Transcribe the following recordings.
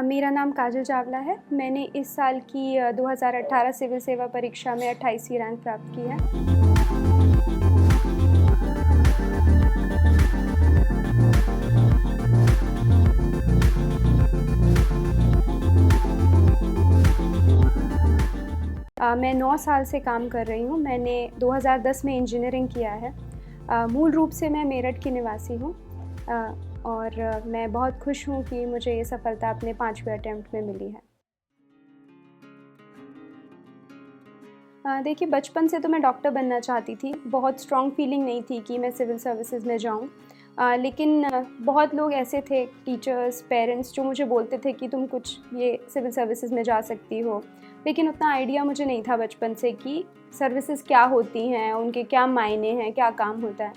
मेरा नाम काजल चावला है। मैंने इस साल की 2018 सिविल सेवा परीक्षा में 28वीं रैंक प्राप्त की है। मैं 9 साल से काम कर रही हूँ। मैंने 2010 में इंजीनियरिंग किया है। मूल रूप से मैं मेरठ की निवासी हूँ और मैं बहुत खुश हूँ कि मुझे ये सफलता अपने 5वें अटेम्प्ट में मिली है। देखिए, बचपन से तो मैं डॉक्टर बनना चाहती थी। बहुत स्ट्रॉन्ग फीलिंग नहीं थी कि मैं सिविल सर्विसेज में जाऊँ। लेकिन बहुत लोग ऐसे थे, टीचर्स, पेरेंट्स, जो मुझे बोलते थे कि तुम कुछ ये सिविल सर्विसेज में जा सकती हो। लेकिन उतना आइडिया मुझे नहीं था बचपन से कि सर्विसेज क्या होती हैं, उनके क्या मायने हैं, क्या काम होता है।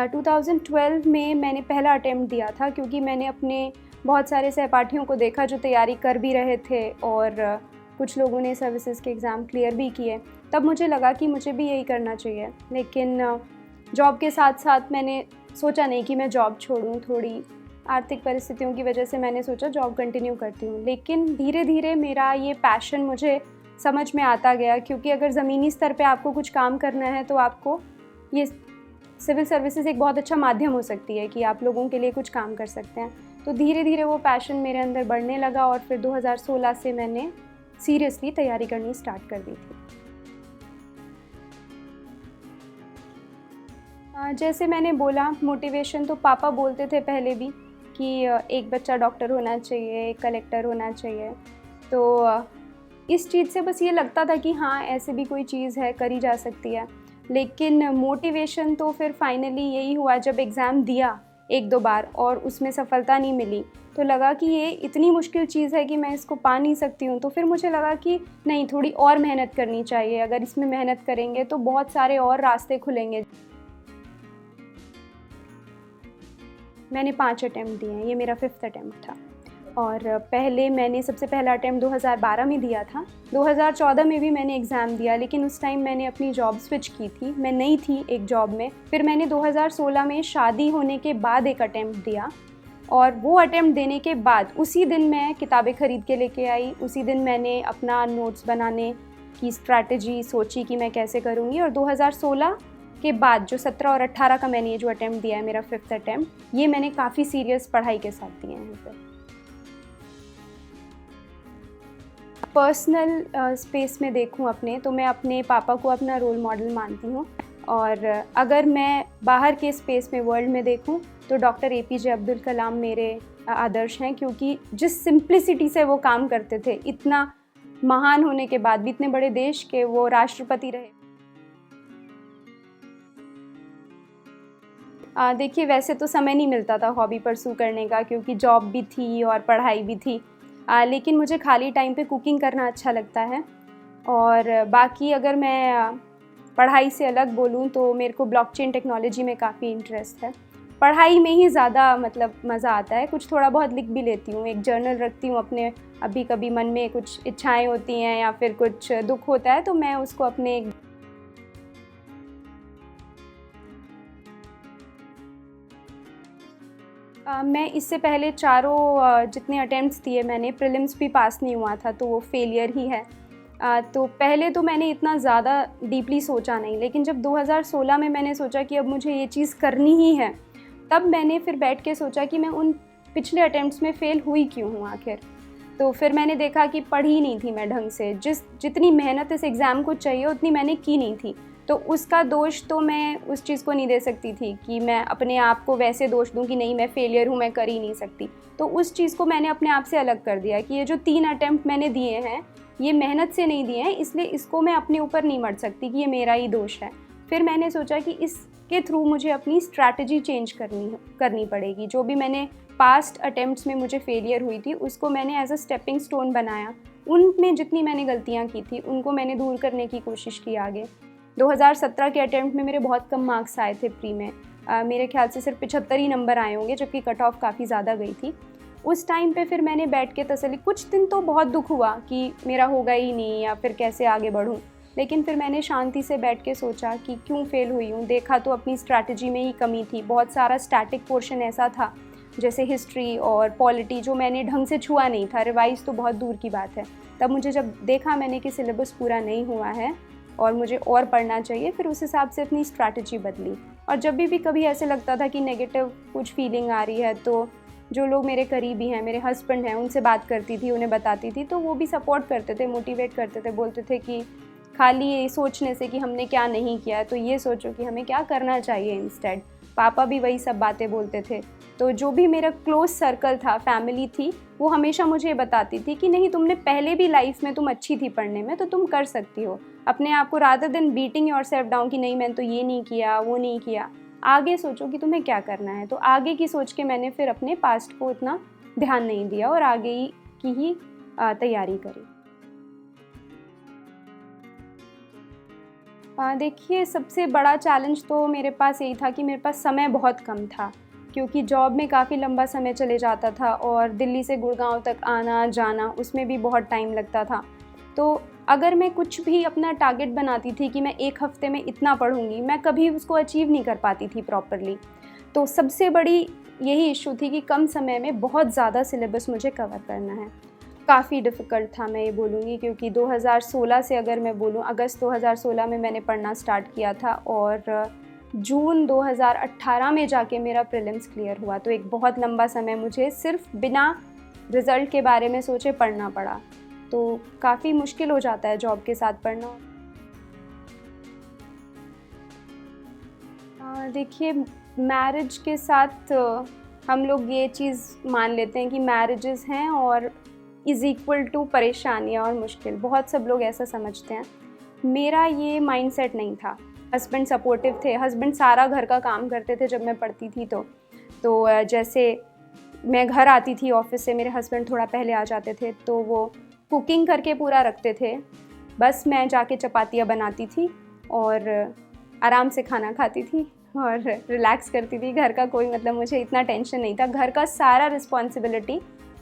2012 में मैंने पहला अटेम्प्ट दिया था, क्योंकि मैंने अपने बहुत सारे सहपाठियों को देखा जो तैयारी कर भी रहे थे और कुछ लोगों ने सर्विसेज के एग्ज़ाम क्लियर भी किए। तब मुझे लगा कि मुझे भी यही करना चाहिए। लेकिन जॉब के साथ साथ मैंने सोचा नहीं कि मैं जॉब छोड़ूं। थोड़ी आर्थिक परिस्थितियों की वजह से मैंने सोचा जॉब कंटिन्यू करती हूँ। लेकिन धीरे धीरे मेरा ये पैशन मुझे समझ में आता गया, क्योंकि अगर ज़मीनी स्तर पे आपको कुछ काम करना है तो आपको ये सिविल सर्विसेज एक बहुत अच्छा माध्यम हो सकती है कि आप लोगों के लिए कुछ काम कर सकते हैं। तो धीरे धीरे वो पैशन मेरे अंदर बढ़ने लगा और फिर 2016 से मैंने सीरियसली तैयारी करनी स्टार्ट कर दी थी। जैसे मैंने बोला, मोटिवेशन तो पापा बोलते थे पहले भी कि एक बच्चा डॉक्टर होना चाहिए, एक कलेक्टर होना चाहिए। तो इस चीज़ से बस ये लगता था कि हाँ, ऐसे भी कोई चीज़ है, करी जा सकती है। लेकिन मोटिवेशन तो फिर फाइनली यही हुआ जब एग्ज़ाम दिया 1-2 बार और उसमें सफलता नहीं मिली। तो लगा कि ये इतनी मुश्किल चीज़ है कि मैं इसको पा नहीं सकती हूँ। तो फिर मुझे लगा कि नहीं, थोड़ी और मेहनत करनी चाहिए। अगर इसमें मेहनत करेंगे तो बहुत सारे और रास्ते खुलेंगे। मैंने 5 अटेम्प्ट दिए हैं, ये मेरा 5th अटेम्प्ट था। और पहले मैंने सबसे पहला अटेम्प्ट 2012 में दिया था। 2014 में भी मैंने एग्ज़ाम दिया, लेकिन उस टाइम मैंने अपनी जॉब स्विच की थी। मैं नई थी एक जॉब में। फिर मैंने 2016 में शादी होने के बाद एक अटेम्प्ट दिया और वो अटेम्प्ट देने के बाद उसी दिन मैं किताबें ख़रीद के लेके आई। उसी दिन मैंने अपना नोट्स बनाने की स्ट्रैटेजी सोची कि मैं कैसे करूँगी। और 2016 के बाद जो 17 और 18 का मैंने ये जो अटेम्प्ट दिया है, मेरा 5th अटेम्प्ट, ये मैंने काफ़ी सीरियस पढ़ाई के साथ दिए हैं फिर। पर्सनल स्पेस में देखूं अपने, तो मैं अपने पापा को अपना रोल मॉडल मानती हूँ। और अगर मैं बाहर के स्पेस में, वर्ल्ड में देखूं, तो डॉक्टर APJ अब्दुल कलाम मेरे आदर्श हैं, क्योंकि जिस सिंप्लिसिटी से वो काम करते थे, इतना महान होने के बाद भी, इतने बड़े देश के वो राष्ट्रपति रहे। देखिए, वैसे तो समय नहीं मिलता था हॉबी परस्यू करने का, क्योंकि जॉब भी थी और पढ़ाई भी थी। लेकिन मुझे खाली टाइम पे कुकिंग करना अच्छा लगता है। और बाकी अगर मैं पढ़ाई से अलग बोलूँ तो मेरे को ब्लॉकचेन टेक्नोलॉजी में काफ़ी इंटरेस्ट है। पढ़ाई में ही ज़्यादा मतलब मज़ा आता है। कुछ थोड़ा बहुत लिख भी लेती हूँ, एक जर्नल रखती हूँ अपने। अभी कभी मन में कुछ इच्छाएँ होती हैं या फिर कुछ दुःख होता है, तो मैं उसको अपने मैं इससे पहले चारों जितने अटेम्प्ट्स दिए मैंने, प्रीलिम्स भी पास नहीं हुआ था, तो वो फेलियर ही है। तो पहले तो मैंने इतना ज़्यादा डीपली सोचा नहीं, लेकिन जब 2016 में मैंने सोचा कि अब मुझे ये चीज़ करनी ही है, तब मैंने फिर बैठ के सोचा कि मैं उन पिछले अटेम्प्ट्स में फ़ेल हुई क्यों हूँ आखिर। तो फिर मैंने देखा कि पढ़ी नहीं थी मैं ढंग से, जितनी मेहनत इस एग्ज़ाम को चाहिए उतनी मैंने की नहीं थी। तो उसका दोष तो मैं उस चीज़ को नहीं दे सकती थी कि मैं अपने आप को वैसे दोष दूँ कि नहीं, मैं फेलियर हूँ, मैं कर ही नहीं सकती। तो उस चीज़ को मैंने अपने आप से अलग कर दिया कि ये जो 3 अटेम्प्ट मैंने दिए हैं, ये मेहनत से नहीं दिए हैं, इसलिए इसको मैं अपने ऊपर नहीं मढ़ सकती कि ये मेरा ही दोष है। फिर मैंने सोचा कि इसके थ्रू मुझे अपनी स्ट्रैटेजी चेंज करनी पड़ेगी। जो भी मैंने पास्ट अटेम्प्ट्स में मुझे फेलियर हुई थी, उसको मैंने एज अ स्टेपिंग स्टोन बनाया। उनमें जितनी मैंने गलतियाँ की थी, उनको मैंने दूर करने की कोशिश की आगे। 2017 के अटेम्प्ट में मेरे बहुत कम मार्क्स आए थे प्री में। मेरे ख्याल से सिर्फ 75 ही नंबर आए होंगे, जबकि कट ऑफ काफ़ी ज़्यादा गई थी। उस टाइम पे फिर मैंने बैठ के तसल्ली, कुछ दिन तो बहुत दुख हुआ कि मेरा होगा ही नहीं या फिर कैसे आगे बढ़ूँ। लेकिन फिर मैंने शांति से बैठ के सोचा कि क्यों फ़ेल हुई हूँ। देखा तो अपनी स्ट्रैटेजी में ही कमी थी। बहुत सारा स्टैटिक पोर्शन ऐसा था जैसे हिस्ट्री और पॉलिटी जो मैंने ढंग से छुआ नहीं था, रिवाइज़ तो बहुत दूर की बात है। तब मुझे जब देखा मैंने कि सिलेबस पूरा नहीं हुआ है और मुझे और पढ़ना चाहिए, फिर उस हिसाब से अपनी स्ट्रैटेजी बदली। और जब भी कभी ऐसे लगता था कि नेगेटिव कुछ फीलिंग आ रही है, तो जो लोग मेरे करीबी हैं, मेरे हस्बैंड हैं, उनसे बात करती थी, उन्हें बताती थी, तो वो भी सपोर्ट करते थे, मोटिवेट करते थे, बोलते थे कि खाली ये सोचने से कि हमने क्या नहीं किया है, तो ये सोचो कि हमें क्या करना चाहिए इंस्टेड। पापा भी वही सब बातें बोलते थे। तो जो भी मेरा क्लोज़ सर्कल था, फैमिली थी, वो हमेशा मुझे ये बताती थी कि नहीं, तुमने पहले भी लाइफ में तुम अच्छी थी पढ़ने में, तो तुम कर सकती हो। अपने आप को rather than beating yourself down कि नहीं मैंने तो ये नहीं किया, वो नहीं किया, आगे सोचो कि तुम्हें क्या करना है। तो आगे की सोच के मैंने फिर अपने पास्ट को इतना ध्यान नहीं दिया और आगे की ही तैयारी करी। देखिए, सबसे बड़ा चैलेंज तो मेरे पास यही था कि मेरे पास समय बहुत कम था, क्योंकि जॉब में काफ़ी लंबा समय चले जाता था और दिल्ली से गुड़गांव तक आना जाना उसमें भी बहुत टाइम लगता था। तो अगर मैं कुछ भी अपना टारगेट बनाती थी कि मैं 1 हफ़्ते में इतना पढ़ूँगी, मैं कभी उसको अचीव नहीं कर पाती थी प्रॉपरली। तो सबसे बड़ी यही इश्यू थी कि कम समय में बहुत ज़्यादा सिलेबस मुझे कवर करना है। काफ़ी डिफ़िकल्ट था, मैं ये बोलूँगी, क्योंकि 2016 से अगर मैं बोलूँ, अगस्त 2016 में मैंने पढ़ना स्टार्ट किया था और जून 2018 में जाके मेरा प्रीलिम्स क्लियर हुआ। तो एक बहुत लंबा समय मुझे सिर्फ बिना रिज़ल्ट के बारे में सोचे पढ़ना पड़ा। तो काफ़ी मुश्किल हो जाता है जॉब के साथ पढ़ना। देखिए, मैरिज के साथ हम लोग ये चीज़ मान लेते हैं कि मैरिजेज़ हैं और इज़ इक्वल टू परेशानियाँ और मुश्किल, बहुत सब लोग ऐसा समझते हैं। मेरा ये माइंडसेट नहीं था। हस्बैंड सपोर्टिव थे, हस्बैंड सारा घर का काम करते थे जब मैं पढ़ती थी तो। जैसे मैं घर आती थी ऑफ़िस से, मेरे हस्बैंड थोड़ा पहले आ जाते थे, तो वो कुकिंग करके पूरा रखते थे। बस मैं जाके चपातियाँ बनाती थी और आराम से खाना खाती थी और रिलैक्स करती थी। घर का कोई मतलब मुझे इतना टेंशन नहीं था। घर का सारा रिस्पॉन्सिबिलिटी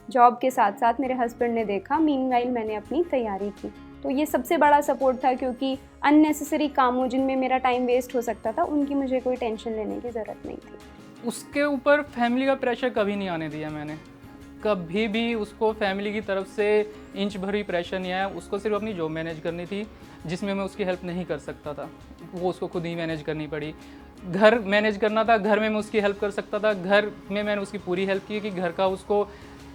जॉब के साथ-साथ मेरे हस्बैंड ने देखा, मीनवाइल मैंने अपनी तैयारी की। तो ये सबसे बड़ा सपोर्ट था, क्योंकि अननेसेसरी कामों जिनमें मेरा टाइम वेस्ट हो सकता था, उनकी मुझे कोई टेंशन लेने की ज़रूरत नहीं थी। उसके ऊपर फैमिली का प्रेशर कभी नहीं आने दिया मैंने। कभी भी उसको फैमिली की तरफ से इंच भर भी प्रेशर नहीं आया। उसको सिर्फ अपनी जॉब मैनेज करनी थी, जिसमें मैं उसकी हेल्प नहीं कर सकता था। वो उसको खुद ही मैनेज करनी पड़ी। घर मैनेज करना था, घर में मैं उसकी हेल्प कर सकता था। घर में मैंने उसकी पूरी हेल्प की कि घर का उसको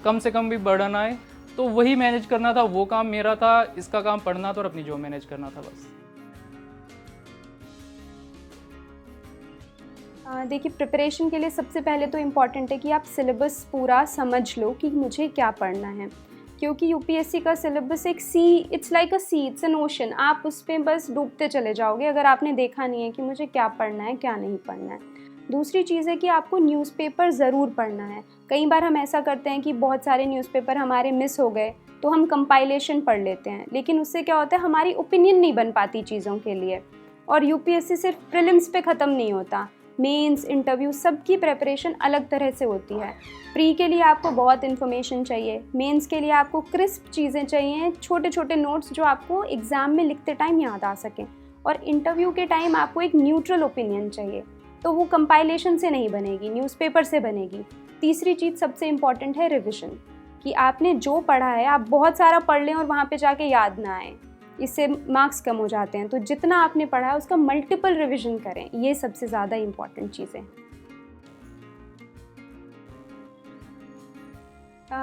कम से कम भी बर्डन आए, तो वही मैनेज करना था। वो काम मेरा था, इसका काम पढ़ना था और अपनी जॉब मैनेज करना था बस। देखिए, प्रिपरेशन के लिए सबसे पहले तो इम्पॉर्टेंट है कि आप सिलेबस पूरा समझ लो कि मुझे क्या पढ़ना है, क्योंकि यूपीएससी का सिलेबस एक it's like a sea, it's an ocean. आप उस पे बस डूबते चले जाओगे अगर आपने देखा नहीं है कि मुझे क्या पढ़ना है, क्या नहीं पढ़ना है। दूसरी चीज़ है कि आपको न्यूज़पेपर ज़रूर पढ़ना है। कई बार हम ऐसा करते हैं कि बहुत सारे न्यूज़पेपर हमारे मिस हो गए, तो हम कंपाइलेशन पढ़ लेते हैं, लेकिन उससे क्या होता है, हमारी ओपिनियन नहीं बन पाती चीज़ों के लिए। और यूपीएससी सिर्फ प्रीलिम्स पे ख़त्म नहीं होता, मेंस, इंटरव्यू, सबकी प्रिपरेशन अलग तरह से होती है। प्री के लिए आपको बहुत इन्फॉर्मेशन चाहिए, मेंस के लिए आपको क्रिस्प चीज़ें चाहिए, छोटे छोटे नोट्स जो आपको एग्ज़ाम में लिखते टाइम याद आ सकें, और इंटरव्यू के टाइम आपको एक न्यूट्रल ओपिनियन चाहिए। तो वो कंपाइलेशन से नहीं बनेगी, न्यूज़पेपर से बनेगी। तीसरी चीज़ सबसे इम्पॉर्टेंट है रिविज़न, कि आपने जो पढ़ा है आप बहुत सारा पढ़ लें और वहाँ पे जाके याद ना आए, इससे मार्क्स कम हो जाते हैं। तो जितना आपने पढ़ा है उसका मल्टीपल रिवीजन करें, ये सबसे ज़्यादा इम्पॉर्टेंट चीज़ें।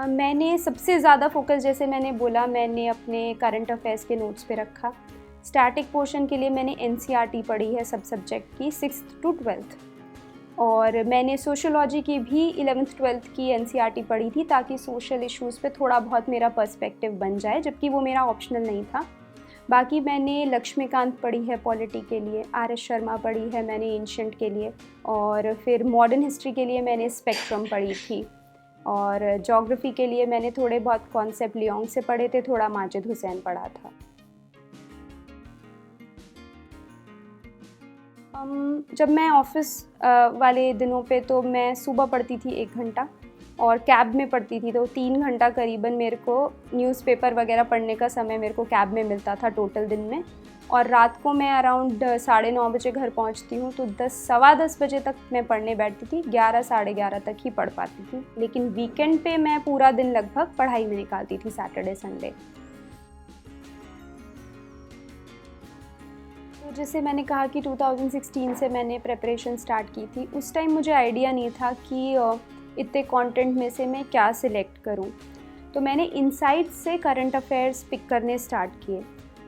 मैंने सबसे ज़्यादा फोकस, जैसे मैंने बोला, मैंने अपने करंट अफेयर्स के नोट्स पे रखा। स्टैटिक पोर्शन के लिए मैंने एनसीईआरटी पढ़ी है सब सब्जेक्ट की 6th to 12th, और मैंने सोशियोलॉजी की भी 11th 12th की एनसीईआरटी पढ़ी थी, ताकि सोशल इश्यूज़ पे थोड़ा बहुत मेरा पर्सपेक्टिव बन जाए, जबकि वो मेरा ऑप्शनल नहीं था। बाकी मैंने लक्ष्मीकांत पढ़ी है पॉलिटी के लिए, आर.एस. शर्मा पढ़ी है मैंने एंशिएंट के लिए, और फिर मॉडर्न हिस्ट्री के लिए मैंने स्पेक्ट्रम पढ़ी थी, और ज्योग्राफी के लिए मैंने थोड़े बहुत कॉन्सेप्ट लियोंग से पढ़े थे, थोड़ा माजिद हुसैन पढ़ा था। जब मैं ऑफ़िस वाले दिनों पे तो मैं सुबह पढ़ती थी 1 घंटा, और कैब में पढ़ती थी, तो 3 घंटा करीबन मेरे को न्यूज़पेपर वगैरह पढ़ने का समय मेरे को कैब में मिलता था टोटल दिन में। और रात को मैं अराउंड 9:30 बजे घर पहुंचती हूँ, तो 10 सवा 10 बजे तक मैं पढ़ने बैठती थी, 11 साढ़े 11 तक ही पढ़ पाती थी। लेकिन वीकेंड पे मैं पूरा दिन लगभग पढ़ाई में निकालती थी, सैटरडे संडे। तो जैसे मैंने कहा कि 2016 से मैंने प्रिपरेशन स्टार्ट की थी। उस टाइम मुझे आइडिया नहीं था कि इतने कंटेंट में से मैं क्या सिलेक्ट करूं। तो मैंने इनसाइट्स से करंट अफेयर्स पिक करने स्टार्ट किए।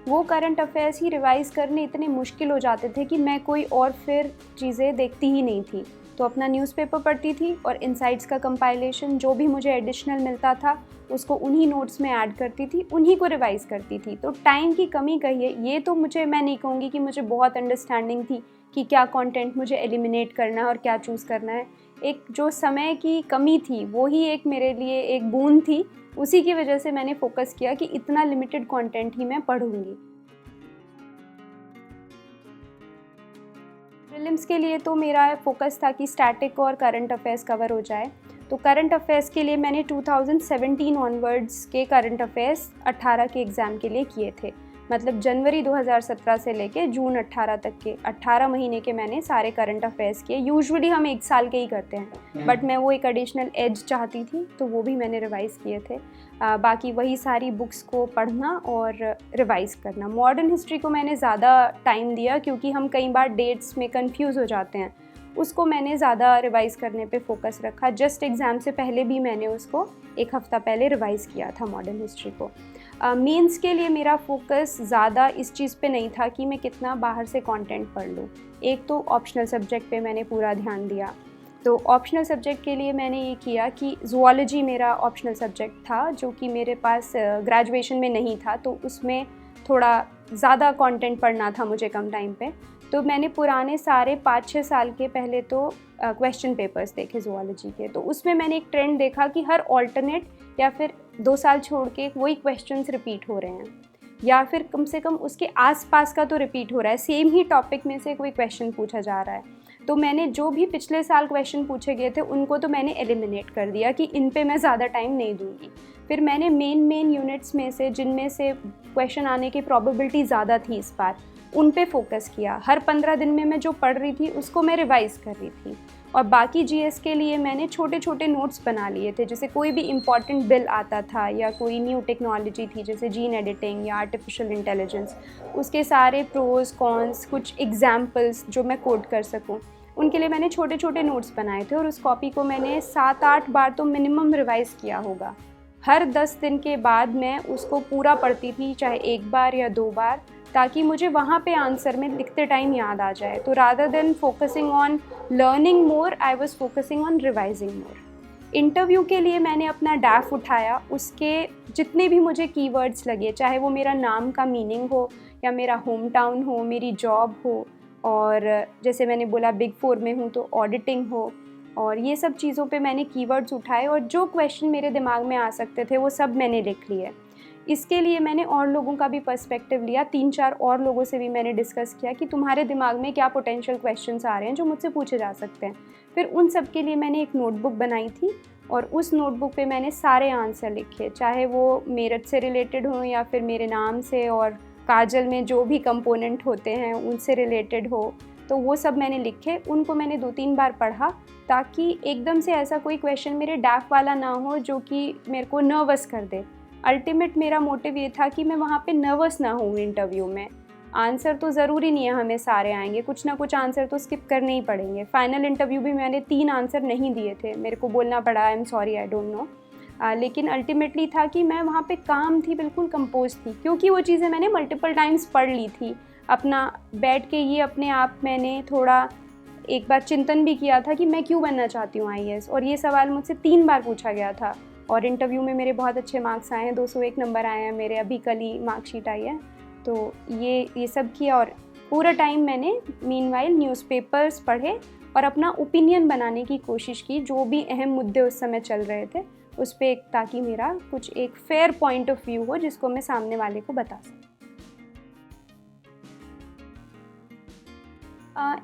वो करंट अफेयर्स ही रिवाइज़ करने इतने मुश्किल हो जाते थे कि मैं कोई और फिर चीज़ें देखती ही नहीं थी। तो अपना न्यूज़पेपर पढ़ती थी और इनसाइट्स का कंपाइलेशन जो भी मुझे एडिशनल मिलता था उसको उन्हीं नोट्स में ऐड करती थी, उन्हीं को रिवाइज़ करती थी। तो टाइम की कमी कहिए, ये तो मैं नहीं कहूँगी कि मुझे बहुत अंडरस्टैंडिंग थी कि क्या कंटेंट मुझे एलिमिनेट करना है और क्या चूज़ करना है। एक जो समय की कमी थी वो ही एक मेरे लिए एक बूंद थी। उसी की वजह से मैंने फोकस किया कि इतना लिमिटेड कंटेंट ही मैं पढ़ूंगी। प्रीलिम्स के लिए तो मेरा फोकस था कि स्टैटिक और करंट अफेयर्स कवर हो जाए। तो करंट अफेयर्स के लिए मैंने 2017 ऑनवर्ड्स के करंट अफेयर्स 18 के एग्ज़ाम के लिए किए थे। मतलब जनवरी 2017 से लेके जून 18 तक के 18 महीने के मैंने सारे करंट अफेयर्स किए। यूजुअली हम 1 साल के ही करते हैं, बट मैं वो एक एडिशनल एज चाहती थी, तो वो भी मैंने रिवाइज़ किए थे। बाकी वही सारी बुक्स को पढ़ना और रिवाइज़ करना। मॉडर्न हिस्ट्री को मैंने ज़्यादा टाइम दिया क्योंकि हम कई बार डेट्स में कंफ्यूज हो जाते हैं। उसको मैंने ज़्यादा रिवाइज़ करने पे फोकस रखा। जस्ट एग्ज़ाम से पहले भी मैंने उसको 1 हफ़्ता पहले रिवाइज़ किया था मॉडर्न हिस्ट्री को। मेंस के लिए मेरा फोकस ज़्यादा इस चीज़ पे नहीं था कि मैं कितना बाहर से कंटेंट पढ़ लूँ। एक तो ऑप्शनल सब्जेक्ट पे मैंने पूरा ध्यान दिया। तो ऑप्शनल सब्जेक्ट के लिए मैंने ये किया कि ज़ूलॉजी मेरा ऑप्शनल सब्जेक्ट था, जो कि मेरे पास ग्रेजुएशन में नहीं था, तो उसमें थोड़ा ज़्यादा कंटेंट पढ़ना था मुझे कम टाइम पे। तो मैंने पुराने सारे 5-6 साल के पहले तो क्वेश्चन पेपर्स देखे ज़ूलॉजी के। तो उसमें मैंने एक ट्रेंड देखा कि हर ऑल्टरनेट या फिर 2 साल छोड़ के वही क्वेश्चंस रिपीट हो रहे हैं, या फिर कम से कम उसके आसपास का तो रिपीट हो रहा है, सेम ही टॉपिक में से कोई क्वेश्चन पूछा जा रहा है। तो मैंने जो भी पिछले साल क्वेश्चन पूछे गए थे उनको तो मैंने एलिमिनेट कर दिया कि इन पे मैं ज़्यादा टाइम नहीं दूंगी। फिर मैंने मेन यूनिट्स में से जिनमें से क्वेश्चन आने की प्रोबेबिलिटी ज़्यादा थी इस बार, उन पे फोकस किया। हर 15 दिन में मैं जो पढ़ रही थी उसको मैं रिवाइज़ कर रही थी। और बाकी जीएस के लिए मैंने छोटे छोटे नोट्स बना लिए थे। जैसे कोई भी इम्पॉर्टेंट बिल आता था या कोई न्यू टेक्नोलॉजी थी, जैसे जीन एडिटिंग या आर्टिफिशियल इंटेलिजेंस, उसके सारे प्रोज कॉन्स, कुछ एग्जाम्पल्स जो मैं कोट कर सकूं, उनके लिए मैंने छोटे छोटे नोट्स बनाए थे। और उस कॉपी को मैंने 7-8 बार तो मिनिमम रिवाइज़ किया होगा। हर 10 दिन के बाद मैं उसको पूरा पढ़ती थी, चाहे 1 बार या 2 बार, ताकि मुझे वहाँ पे आंसर में लिखते टाइम याद आ जाए। तो rather than focusing on learning more, I was focusing on revising more. Interview के लिए मैंने अपना डैफ उठाया, उसके जितने भी मुझे कीवर्ड्स लगे, चाहे वो मेरा नाम का मीनिंग हो या मेरा होम टाउन हो, मेरी जॉब हो, और जैसे मैंने बोला बिग 4 में हूँ तो ऑडिटिंग हो, और ये सब चीज़ों पे मैंने कीवर्ड्स उठाए और जो क्वेश्चन मेरे दिमाग में आ सकते थे वो सब मैंने लिख लिए। इसके लिए मैंने और लोगों का भी पर्सपेक्टिव लिया। 3-4 और लोगों से भी मैंने डिस्कस किया कि तुम्हारे दिमाग में क्या पोटेंशियल क्वेश्चंस आ रहे हैं जो मुझसे पूछे जा सकते हैं। फिर उन सब के लिए मैंने एक नोटबुक बनाई थी और उस नोटबुक पे मैंने सारे आंसर लिखे, चाहे वो मेरठ से रिलेटेड हो या फिर मेरे नाम से और काजल में जो भी कंपोनेंट होते हैं उनसे रिलेटेड हो। तो वो सब मैंने लिखे, उनको मैंने 2-3 बार पढ़ा, ताकि एकदम से ऐसा कोई क्वेश्चन मेरे डैफ वाला ना हो जो कि मेरे को नर्वस कर दे। अल्टीमेट मेरा मोटिव ये था कि मैं वहाँ पे नर्वस ना हूँ इंटरव्यू में। आंसर तो ज़रूरी नहीं है हमें सारे आएंगे, कुछ ना कुछ आंसर तो स्किप करने ही पड़ेंगे। फाइनल इंटरव्यू भी मैंने 3 आंसर नहीं दिए थे, मेरे को बोलना पड़ा I am sorry I don't know. लेकिन अल्टीमेटली था कि मैं वहाँ पे काम थी, बिल्कुल कंपोज थी, क्योंकि वो चीज़ें मैंने मल्टीपल टाइम्स पढ़ ली थी। अपना बैठ के ये अपने आप मैंने थोड़ा एक बार चिंतन भी किया था कि मैं क्यों बनना चाहती हूँ आईएएस, और ये सवाल मुझसे 3 बार पूछा गया था। और इंटरव्यू में मेरे बहुत अच्छे मार्क्स आए हैं, 201 नंबर आए हैं मेरे, अभी कल ही मार्कशीट आई है। तो ये सब किया और पूरा टाइम मैंने मीनवाइल न्यूज़पेपर्स पढ़े और अपना ओपिनियन बनाने की कोशिश की, जो भी अहम मुद्दे उस समय चल रहे थे उस पर, ताकि मेरा कुछ एक फेयर पॉइंट ऑफ व्यू हो जिसको मैं सामने वाले को बता सकूँ।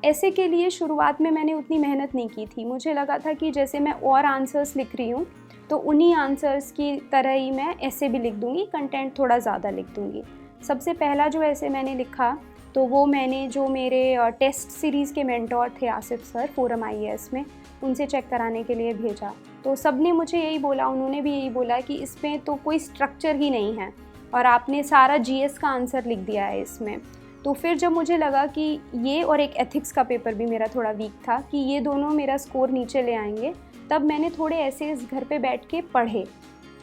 ऐसे के लिए शुरुआत में मैंने उतनी मेहनत नहीं की थी। मुझे लगा था कि जैसे मैं और आंसर्स लिख रही हूँ तो उन्हीं आंसर्स की तरह ही मैं ऐसे भी लिख दूँगी, कंटेंट थोड़ा ज़्यादा लिख दूँगी। सबसे पहला जो ऐसे मैंने लिखा तो वो मैंने जो मेरे टेस्ट सीरीज़ के मेंटोर थे आसिफ सर फोरम IAS में, उनसे चेक कराने के लिए भेजा। तो सब ने मुझे यही बोला, उन्होंने भी यही बोला कि इसमें तो कोई स्ट्रक्चर ही नहीं है और आपने सारा GS का आंसर लिख दिया है इसमें। तो फिर जब मुझे लगा कि ये और एक एथिक्स का पेपर भी मेरा थोड़ा वीक था कि ये दोनों मेरा स्कोर नीचे ले आएंगे, तब मैंने थोड़े ऐसेज़ घर पे बैठ के पढ़े।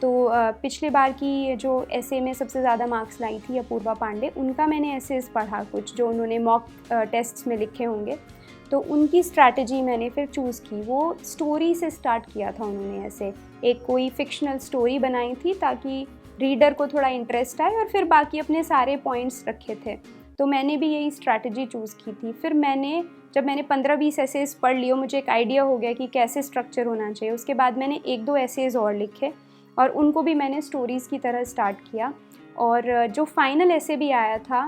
तो पिछले बार की जो ऐसे में सबसे ज़्यादा मार्क्स लाई थी अपूर्वा पांडे, उनका मैंने ऐसेज़ पढ़ा कुछ जो उन्होंने मॉक टेस्ट्स में लिखे होंगे, तो उनकी स्ट्रैटेजी मैंने फिर चूज़ की। वो स्टोरी से स्टार्ट किया था उन्होंने, ऐसे एक कोई फ़िक्शनल स्टोरी बनाई थी ताकि रीडर को थोड़ा इंटरेस्ट आए और फिर बाकी अपने सारे पॉइंट्स रखे थे। तो मैंने भी यही स्ट्रैटेजी चूज़ की थी। फिर जब मैंने 15-20 ऐसेज़ पढ़ लिए, मुझे एक आइडिया हो गया कि कैसे स्ट्रक्चर होना चाहिए। उसके बाद मैंने 1-2 ऐसेज़ और लिखे और उनको भी मैंने स्टोरीज़ की तरह स्टार्ट किया। और जो फाइनल ऐसे भी आया था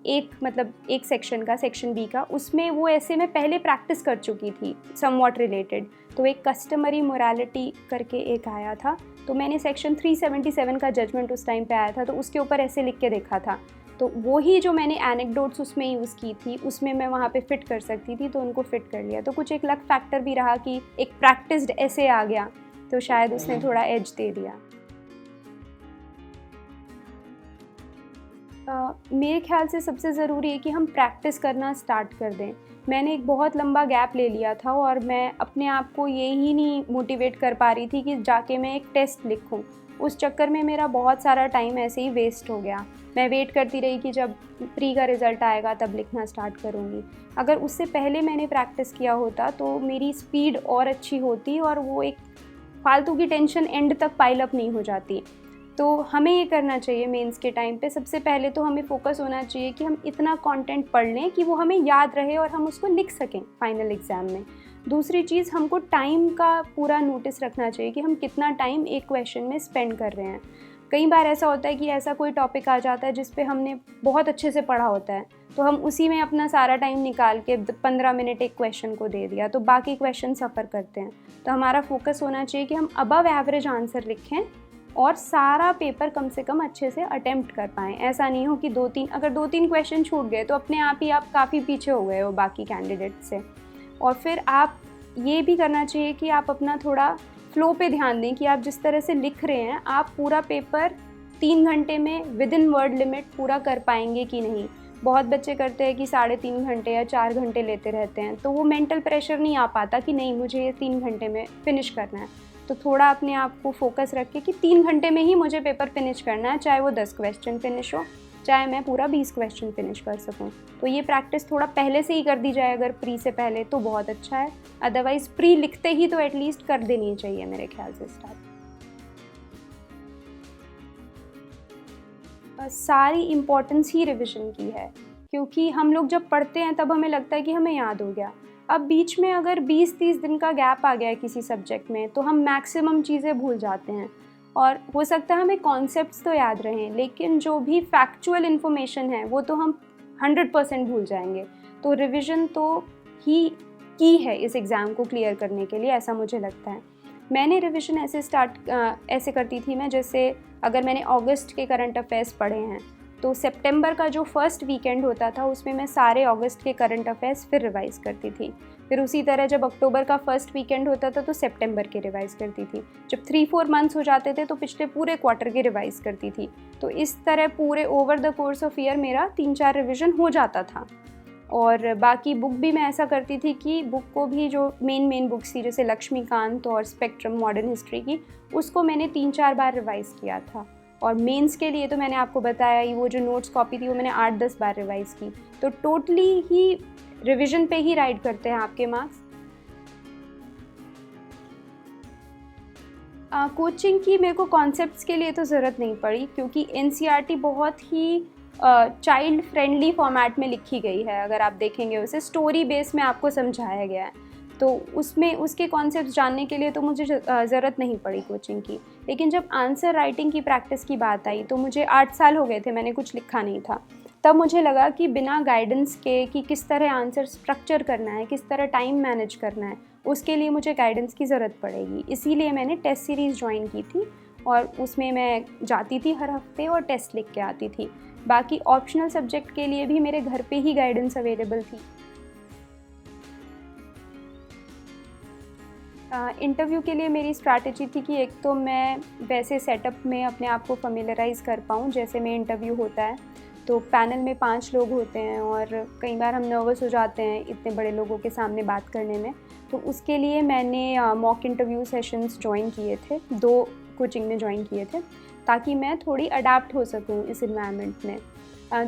एक सेक्शन का, सेक्शन B का, उसमें वो ऐसे मैं पहले प्रैक्टिस कर चुकी थी समवॉट रिलेटेड। तो एक कस्टमरी मोरालिटी करके एक आया था, तो मैंने सेक्शन 377 का जजमेंट उस टाइम पे आया था, तो उसके ऊपर ऐसे लिख के देखा था। तो वो ही जो मैंने एनेक्डोट्स उसमें यूज़ की थी, उसमें मैं वहाँ पे फ़िट कर सकती थी, तो उनको फ़िट कर लिया। तो कुछ एक लक फैक्टर भी रहा कि एक प्रैक्टिस्ड ऐसे आ गया, तो शायद उसने थोड़ा एज दे दिया। मेरे ख़्याल से सबसे ज़रूरी है कि हम प्रैक्टिस करना स्टार्ट कर दें। मैंने एक बहुत लंबा गैप ले लिया था और मैं अपने आप को ये ही नहीं मोटिवेट कर पा रही थी कि जाके मैं एक टेस्ट लिखूं। उस चक्कर में मेरा बहुत सारा टाइम ऐसे ही वेस्ट हो गया। मैं वेट करती रही कि जब प्री का रिज़ल्ट आएगा तब लिखना स्टार्ट करूँगी। अगर उससे पहले मैंने प्रैक्टिस किया होता तो मेरी स्पीड और अच्छी होती और वो एक फालतू की टेंशन एंड तक पाइल अप नहीं हो जाती। तो हमें ये करना चाहिए मेंस के टाइम पे, सबसे पहले तो हमें फोकस होना चाहिए कि हम इतना कंटेंट पढ़ लें कि वो हमें याद रहे और हम उसको लिख सकें फाइनल एग्ज़ाम में। दूसरी चीज़, हमको टाइम का पूरा नोटिस रखना चाहिए कि हम कितना टाइम एक क्वेश्चन में स्पेंड कर रहे हैं। कई बार ऐसा होता है कि ऐसा कोई टॉपिक आ जाता है जिस पे हमने बहुत अच्छे से पढ़ा होता है, तो हम उसी में अपना सारा टाइम निकाल के 15 मिनट एक क्वेश्चन को दे दिया, तो बाकी क्वेश्चन सफ़र करते हैं। तो हमारा फोकस होना चाहिए कि हम अबव एवरेज आंसर लिखें और सारा पेपर कम से कम अच्छे से अटेम्प्ट कर पाएँ। ऐसा नहीं हो कि अगर 2-3 क्वेश्चन छूट गए तो अपने आप ही आप काफ़ी पीछे हो गए हो बाकी कैंडिडेट से। और फिर आप ये भी करना चाहिए कि आप अपना थोड़ा फ्लो पे ध्यान दें कि आप जिस तरह से लिख रहे हैं, आप पूरा पेपर 3 घंटे में विदिन वर्ड लिमिट पूरा कर पाएंगे कि नहीं। बहुत बच्चे करते हैं कि 3.5 घंटे या 4 घंटे लेते रहते हैं, तो वो मेंटल प्रेशर नहीं आ पाता कि नहीं मुझे ये 3 घंटे में फ़िनिश करना है। तो थोड़ा अपने आप को फोकस रख के कि 3 घंटे में ही मुझे पेपर फिनिश करना है, चाहे वो 10 क्वेश्चन फिनिश हो, चाहे मैं पूरा 20 क्वेश्चन फिनिश कर सकूं। तो ये प्रैक्टिस थोड़ा पहले से ही कर दी जाए अगर प्री से पहले तो बहुत अच्छा है, अदरवाइज़ प्री लिखते ही तो एटलीस्ट कर देनी चाहिए मेरे ख्याल से स्टार्ट। सारी इम्पोर्टेंस ही रिविज़न की है, क्योंकि हम लोग जब पढ़ते हैं तब हमें लगता है कि हमें याद हो गया। अब बीच में अगर 20-30 दिन का गैप आ गया है किसी सब्जेक्ट में तो हम मैक्सिमम चीज़ें भूल जाते हैं और हो सकता है हमें कॉन्सेप्ट्स तो याद रहें, लेकिन जो भी फैक्चुअल इन्फॉर्मेशन है वो तो हम 100% भूल जाएंगे। तो रिविज़न तो ही की है इस एग्ज़ाम को क्लियर करने के लिए, ऐसा मुझे लगता है। मैंने रिविज़न ऐसे करती थी मैं, जैसे अगर मैंने अगस्त के करंट अफेयर्स पढ़े हैं तो सितंबर का जो फर्स्ट वीकेंड होता था उसमें मैं सारे अगस्त के करंट अफेयर्स फिर रिवाइज़ करती थी। फिर उसी तरह जब अक्टूबर का फर्स्ट वीकेंड होता था तो सितंबर के रिवाइज़ करती थी। जब 3-4 मंथ्स हो जाते थे तो पिछले पूरे क्वार्टर के रिवाइज़ करती थी। तो इस तरह पूरे over the course of year मेरा 3-4 रिविज़न हो जाता था। और बाकी बुक भी मैं ऐसा करती थी कि बुक को भी जो मेन बुक्स थी जैसे लक्ष्मीकांत और स्पेक्ट्रम मॉडर्न हिस्ट्री की, उसको मैंने 3-4 बार रिवाइज़ किया था। और मेंस के लिए तो मैंने आपको बताया ही, वो जो नोट्स कॉपी थी वो मैंने 8-10 बार रिवाइज़ की। तो टोटली ही रिवीजन पे ही राइड करते हैं आपके मार्क्स। कोचिंग की मेरे को कॉन्सेप्ट्स के लिए तो ज़रूरत नहीं पड़ी, क्योंकि NCERT बहुत ही चाइल्ड फ्रेंडली फॉर्मेट में लिखी गई है। अगर आप देखेंगे उसे स्टोरी बेस में आपको समझाया गया है, तो उसमें उसके कॉन्सेप्ट्स जानने के लिए तो मुझे ज़रूरत नहीं पड़ी कोचिंग की। लेकिन जब आंसर राइटिंग की प्रैक्टिस की बात आई तो मुझे 8 साल हो गए थे, मैंने कुछ लिखा नहीं था। तब मुझे लगा कि बिना गाइडेंस के कि किस तरह आंसर स्ट्रक्चर करना है, किस तरह टाइम मैनेज करना है, उसके लिए मुझे गाइडेंस की ज़रूरत पड़ेगी। इसीलिए मैंने टेस्ट सीरीज़ ज्वाइन की थी और उसमें मैं जाती थी हर हफ्ते और टेस्ट लिख के आती थी। बाकी ऑप्शनल सब्जेक्ट के लिए भी मेरे घर पे ही गाइडेंस अवेलेबल थी। इंटरव्यू के लिए मेरी स्ट्रैटेजी थी कि एक तो मैं वैसे सेटअप में अपने आप को फ़ैमिलियराइज़ कर पाऊँ जैसे में इंटरव्यू होता है। तो पैनल में 5 लोग होते हैं और कई बार हम नर्वस हो जाते हैं इतने बड़े लोगों के सामने बात करने में। तो उसके लिए मैंने मॉक इंटरव्यू सेशंस जॉइन किए थे, 2 कोचिंग में जॉइन किए थे, ताकि मैं थोड़ी अडैप्ट हो सकूँ इस एनवायरनमेंट में।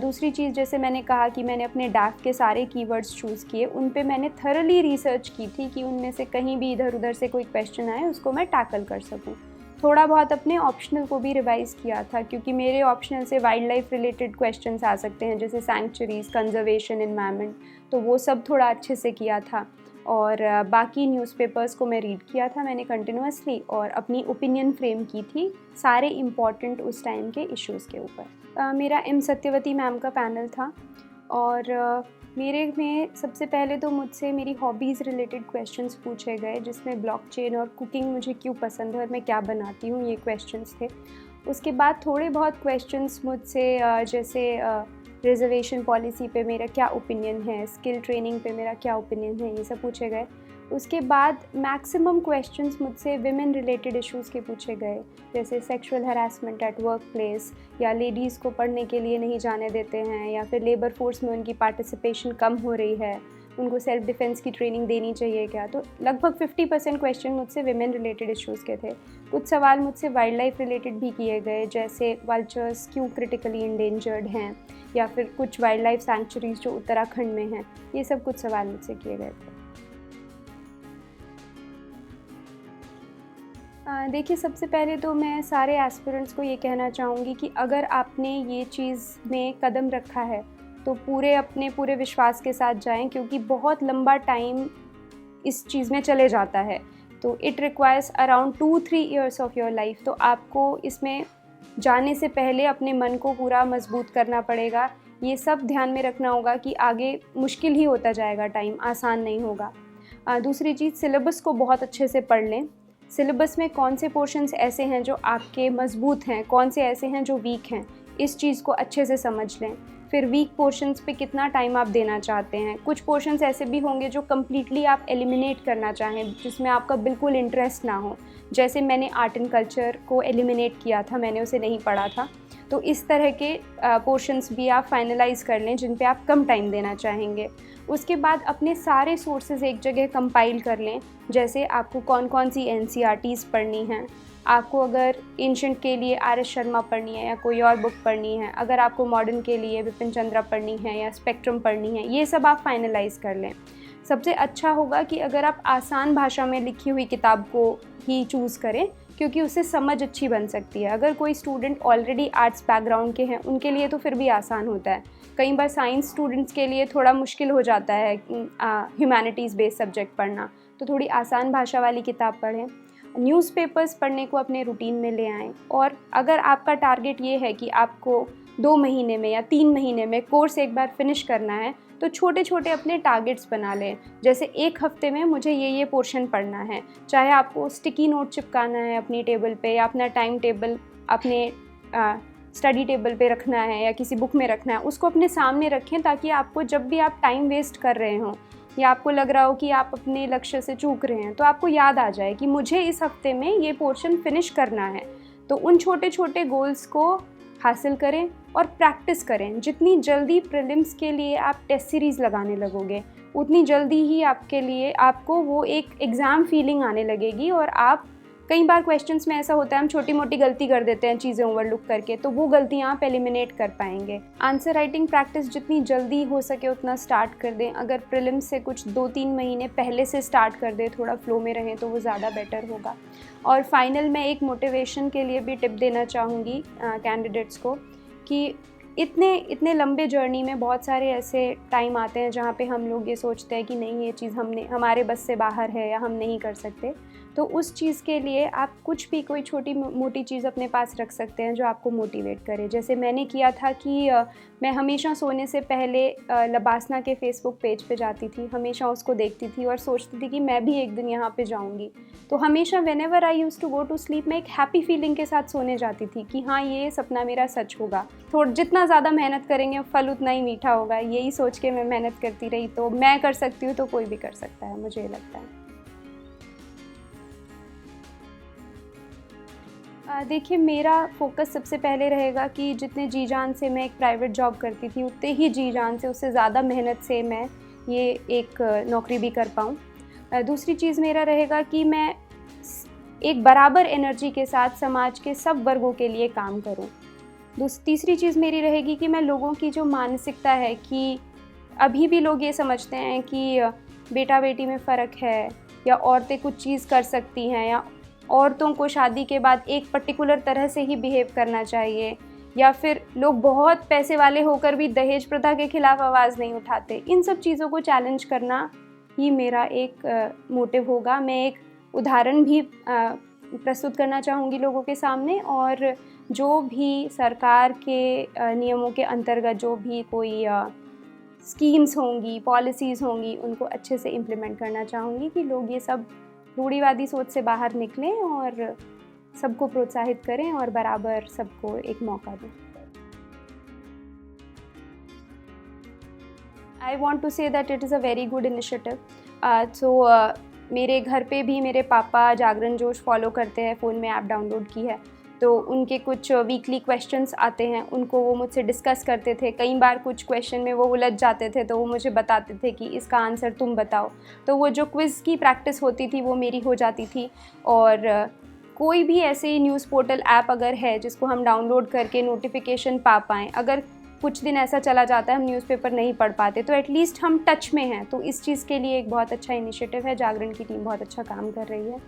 दूसरी चीज़, जैसे मैंने कहा कि मैंने अपने डैफ के सारे कीवर्ड्स चूज़ किए, उन पे मैंने थॉरली रिसर्च की थी कि उनमें से कहीं भी इधर-उधर से कोई क्वेश्चन आए उसको मैं टैकल कर सकूँ। थोड़ा बहुत अपने ऑप्शनल को भी रिवाइज़ किया था, क्योंकि मेरे ऑप्शनल से वाइल्ड लाइफ रिलेटेड क्वेश्चंस आ सकते हैं, जैसे सैंक्चुरीज़, कंजर्वेशन, एनवायरनमेंट, तो वो सब थोड़ा अच्छे से किया था। और बाकी न्यूज़पेपर्स को मैं रीड किया था मैंने कंटिन्यूअसली और अपनी ओपिनियन फ्रेम की थी सारे इम्पॉर्टेंट उस टाइम के इश्यूज़ के ऊपर। मेरा एम सत्यवती मैम का पैनल था और मेरे में सबसे पहले तो मुझसे मेरी हॉबीज़ रिलेटेड क्वेश्चंस पूछे गए, जिसमें ब्लॉकचेन और कुकिंग मुझे क्यों पसंद है और मैं क्या बनाती हूँ, ये क्वेश्चंस थे। उसके बाद थोड़े बहुत क्वेश्चंस मुझसे जैसे रिज़र्वेशन पॉलिसी पे मेरा क्या ओपिनियन है, स्किल ट्रेनिंग पे मेरा क्या ओपिनियन है, ये सब पूछे गए। उसके बाद मैक्सिमम क्वेश्चंस मुझसे विमेन रिलेटेड इश्यूज़ के पूछे गए, जैसे sexual harassment at work place, या लेडीज़ को पढ़ने के लिए नहीं जाने देते हैं, या फिर लेबर फोर्स में उनकी पार्टिसिपेशन कम हो रही है, उनको सेल्फ डिफेंस की ट्रेनिंग देनी चाहिए क्या। तो लगभग 50% क्वेश्चन मुझसे विमेन रिलेटेड इश्यूज़ के थे। कुछ सवाल मुझसे वाइल्ड लाइफ रिलेटेड भी किए गए, जैसे वल्चर्स क्यों क्रिटिकली इंडेंजर्ड हैं, या फिर कुछ वाइल्ड लाइफ सैंक्चुरीज़ जो उत्तराखंड में हैं, ये सब कुछ सवाल मुझसे किए गए थे। देखिए, सबसे पहले तो मैं सारे एस्पिरेंट्स को ये कहना चाहूँगी कि अगर आपने ये चीज़ में कदम रखा है तो अपने पूरे विश्वास के साथ जाएं, क्योंकि बहुत लंबा टाइम इस चीज़ में चले जाता है। तो it requires around 2-3 years of your life. तो आपको इसमें जाने से पहले अपने मन को पूरा मजबूत करना पड़ेगा। ये सब ध्यान में रखना होगा कि आगे मुश्किल ही होता जाएगा, टाइम आसान नहीं होगा। दूसरी चीज़, सिलेबस को बहुत अच्छे से पढ़ लें। सिलेबस में कौन से पोर्शंस ऐसे हैं जो आपके मज़बूत हैं, कौन से ऐसे हैं जो वीक हैं, इस चीज़ को अच्छे से समझ लें। फिर वीक पोर्शंस पे कितना टाइम आप देना चाहते हैं। कुछ पोर्शंस ऐसे भी होंगे जो कम्प्लीटली आप एलिमिनेट करना चाहें, जिसमें आपका बिल्कुल इंटरेस्ट ना हो। जैसे मैंने आर्ट एंड कल्चर को एलिमिनेट किया था, मैंने उसे नहीं पढ़ा था। तो इस तरह के पोर्शंस भी आप फाइनलाइज़ कर लें जिन पे आप कम टाइम देना चाहेंगे। उसके बाद अपने सारे सोर्सेज़ एक जगह कंपाइल कर लें, जैसे आपको कौन कौन सी NCERTs पढ़नी हैं, आपको अगर एंशिएंट के लिए RS शर्मा पढ़नी है या कोई और बुक पढ़नी है, अगर आपको मॉडर्न के लिए बिपिन चंद्रा पढ़नी है या स्पेक्ट्रम पढ़नी है, ये सब आप फाइनलाइज़ कर लें। सबसे अच्छा होगा कि अगर आप आसान भाषा में लिखी हुई किताब को ही चूज़ करें, क्योंकि उससे समझ अच्छी बन सकती है। अगर कोई स्टूडेंट ऑलरेडी आर्ट्स बैकग्राउंड के हैं, उनके लिए तो फिर भी आसान होता है। कई बार साइंस स्टूडेंट्स के लिए थोड़ा मुश्किल हो जाता है ह्यूमैनिटीज़ बेस्ड सब्जेक्ट पढ़ना, तो थोड़ी आसान भाषा वाली किताब पढ़ें। न्यूज़पेपर्स पढ़ने को अपने रूटीन में ले आएँ। और अगर आपका टारगेट ये है कि आपको 2 महीने में या 3 महीने में कोर्स एक बार फिनिश करना है, तो छोटे छोटे अपने टारगेट्स बना लें। जैसे 1 हफ्ते में मुझे ये पोर्शन पढ़ना है। चाहे आपको स्टिकी नोट चिपकाना है अपनी टेबल पे, या अपना टाइम टेबल अपने स्टडी टेबल पे रखना है या किसी बुक में रखना है, उसको अपने सामने रखें, ताकि आपको जब भी आप टाइम वेस्ट कर रहे हों या आपको लग रहा हो कि आप अपने लक्ष्य से चूक रहे हैं, तो आपको याद आ जाए कि मुझे इस हफ्ते में ये पोर्शन फिनिश करना है। तो उन छोटे छोटे गोल्स को हासिल करें और प्रैक्टिस करें। जितनी जल्दी प्रीलिम्स के लिए आप टेस्ट सीरीज़ लगाने लगोगे, उतनी जल्दी ही आपको वो एक एग्ज़ाम फीलिंग आने लगेगी। और आप कई बार क्वेश्चंस में ऐसा होता है, हम छोटी मोटी गलती कर देते हैं चीज़ें ओवरलुक करके, तो वो गलतियाँ आप एलिमिनेट कर पाएंगे। आंसर राइटिंग प्रैक्टिस जितनी जल्दी हो सके उतना स्टार्ट कर दें। अगर प्रीलिम्स से कुछ 2-3 महीने पहले से स्टार्ट कर दें, थोड़ा फ्लो में रहें, तो वो ज़्यादा बेटर होगा। और फाइनल में एक मोटिवेशन के लिए भी टिप देना चाहूँगी कैंडिडेट्स को, कि इतने लंबे जर्नी में बहुत सारे ऐसे टाइम आते हैं जहाँ पे हम लोग ये सोचते हैं कि नहीं, ये चीज़ हमारे बस से बाहर है या हम नहीं कर सकते। तो उस चीज़ के लिए आप कुछ भी कोई छोटी मोटी चीज़ अपने पास रख सकते हैं जो आपको मोटिवेट करे। जैसे मैंने किया था कि मैं हमेशा सोने से पहले लबासना के फेसबुक पेज पे जाती थी, हमेशा उसको देखती थी और सोचती थी कि मैं भी एक दिन यहाँ पे जाऊँगी। तो हमेशा whenever I use to go to sleep मैं एक हैप्पी फीलिंग के साथ सोने जाती थी कि हाँ, ये सपना मेरा सच होगा। जितना ज़्यादा मेहनत करेंगे फल उतना ही मीठा होगा, यही सोच के मैं मेहनत करती रही। तो मैं कर सकती हूँ तो कोई भी कर सकता है, मुझे ये लगता है। देखिए, मेरा फ़ोकस सबसे पहले रहेगा कि जितने जी जान से मैं एक प्राइवेट जॉब करती थी, उतने ही जी जान से, उससे ज़्यादा मेहनत से मैं ये एक नौकरी भी कर पाऊँ। दूसरी चीज़ मेरा रहेगा कि मैं एक बराबर एनर्जी के साथ समाज के सब वर्गों के लिए काम करूँ। तीसरी चीज़ मेरी रहेगी कि मैं लोगों की जो मानसिकता है कि अभी भी लोग ये समझते हैं कि बेटा-बेटी में फ़र्क है, या औरतें कुछ चीज़ कर सकती हैं, या औरतों को शादी के बाद एक पर्टिकुलर तरह से ही बिहेव करना चाहिए, या फिर लोग बहुत पैसे वाले होकर भी दहेज प्रथा के खिलाफ आवाज़ नहीं उठाते। इन सब चीज़ों को चैलेंज करना ही मेरा एक मोटिव होगा। मैं एक उदाहरण भी प्रस्तुत करना चाहूँगी लोगों के सामने, और जो भी सरकार के नियमों के अंतर्गत जो भी कोई स्कीम्स होंगी, पॉलिसीज़ होंगी, उनको अच्छे से इम्प्लीमेंट करना चाहूँगी कि लोग ये सब रूढ़िवादी सोच से बाहर निकलें और सबको प्रोत्साहित करें और बराबर सबको एक मौका दें। I want to say that it is a very good initiative. मेरे घर पे भी मेरे पापा जागरण जोश फॉलो करते हैं, फ़ोन में ऐप डाउनलोड की है, तो उनके कुछ वीकली क्वेश्चंस आते हैं, उनको वो मुझसे डिस्कस करते थे। कई बार कुछ क्वेश्चन में वो उलझ जाते थे तो वो मुझे बताते थे कि इसका आंसर तुम बताओ। तो वो जो क्विज़ की प्रैक्टिस होती थी वो मेरी हो जाती थी। और कोई भी ऐसे न्यूज़ पोर्टल ऐप अगर है जिसको हम डाउनलोड करके नोटिफिकेशन पा पाएँ, अगर कुछ दिन ऐसा चला जाता है हम न्यूज़पेपर नहीं पढ़ पाते, तो एटलीस्ट हम टच में हैं। तो इस चीज़ के लिए एक बहुत अच्छा इनिशिएटिव है, जागरण की टीम बहुत अच्छा काम कर रही है।